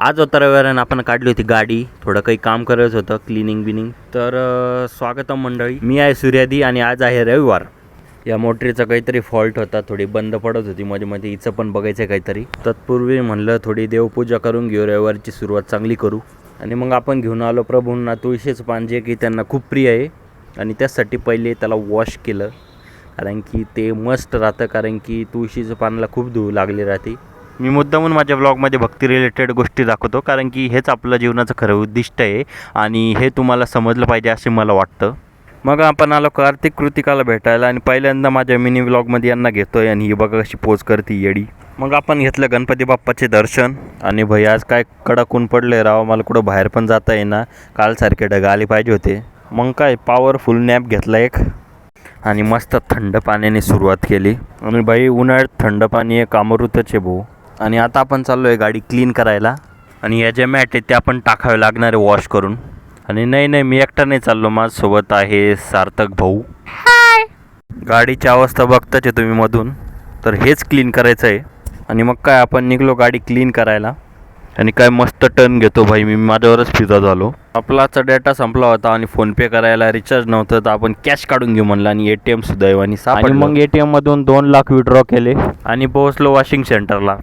आज होता रविवार आणि आपण काढली होती गाडी, थोडं काही काम करत होतं, क्लिनिंग बिनिंग. तर स्वागतम मंडळी, मी आहे सूर्यादी आणि आज आहे रविवार. या मोटरीचा काहीतरी फॉल्ट होता, थोडी बंद पडत होती मध्ये मध्ये, हिचं पण बघायचं काहीतरी. तत्पूर्वी म्हणलं थोडी देवपूजा करून घेऊ, रविवारची सुरुवात चांगली करू. आणि मग आपण घेऊन आलो प्रभूंना तुळशीचं पान, जे की त्यांना खूप प्रिय आहे. आणि त्यासाठी पहिले त्याला वॉश केलं, कारण की ते मस्त राहतं, कारण की तुळशीचं पानाला खूप धूळ लागली राहते. मी मुद्दामून माझ्या ब्लॉगमध्ये भक्ती रिलेटेड गोष्टी दाखवतो, कारण की हेच आपलं जीवनाचं खरं उद्दिष्ट आहे आणि हे तुम्हाला समजलं पाहिजे असे मला वाटतं. मग आपण आलो कार्तिक कृतिकाला भेटायला आणि पहिल्यांदा माझ्या मिनी व्लॉगमध्ये यांना घेतोय आणि ही बघा कशी पोज करते येडी. मग आपण घेतलं गणपती बाप्पाचे दर्शन. आणि भाई आज काय कडक ऊन पडले राव, मला कुठं बाहेर पण जाता येईना, कालसारखे ढग आले पाहिजे होते. मग काय पॉवरफुल नॅप घेतला एक आणि मस्त थंड पाण्याने सुरुवात केली. आणि बाई उन्हाळ्यात थंड पाणी एक अमृतच आहे भाऊ. आणि आता आपण चाललो आहे गाडी क्लीन करायला आणि या ज्या मॅट आहेत त्या आपण टाकावे लागणार आहे वॉश करून. आणि नाही मी एकटा नाही चाललो, माझ्यासोबत आहे सार्थक भाऊ. हाय. गाडीची अवस्था बघताच आहे तुम्ही मधून, तर हेच क्लीन करायचं आहे. आणि मग काय आपण निघलो गाडी क्लीन करायला. आणि काय मस्त टर्न घेतो भाई, मी माझ्यावरच फिदा झालो. आपला आजचा डेटा संपला होता आणि फोनपे करायला रिचार्ज नव्हतं, तर आपण कॅश काढून घेऊ म्हणलं. आणि ATM सुदैवाने सापडलं. आणि मग ATM मधून 2 लाख विड्रॉ केले आणि पोहोचलो वॉशिंग सेंटरला.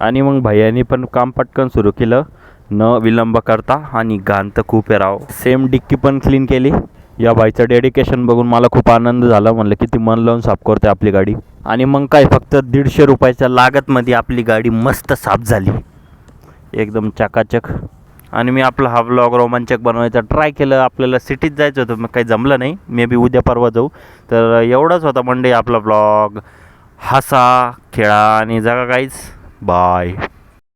आणि मग भैयानी पण काम पटकन सुरू केलं न विलंब करता. आणि घाण तर खूप आहे राव. सेम डिक्की पण क्लीन केली. या बाईचं डेडिकेशन बघून मला खूप आनंद झाला, म्हणलं किती मन लावून साफ करते आपली गाडी. आणि मग काय फक्त 150 रुपयाच्या लागतमध्ये आपली गाडी मस्त साफ झाली, एकदम चकाचक. आणि मी आपला हा व्लॉग रोमांचक बनवायचा ट्राय केलं. आपल्याला सिटीत जायचं होतं, मग काही जमलं नाही, मे बी उद्या परवा जाऊ. तर एवढंच होता मंडे आपला व्लॉग. हसा खेळा आणि जगा काहीच. बाय.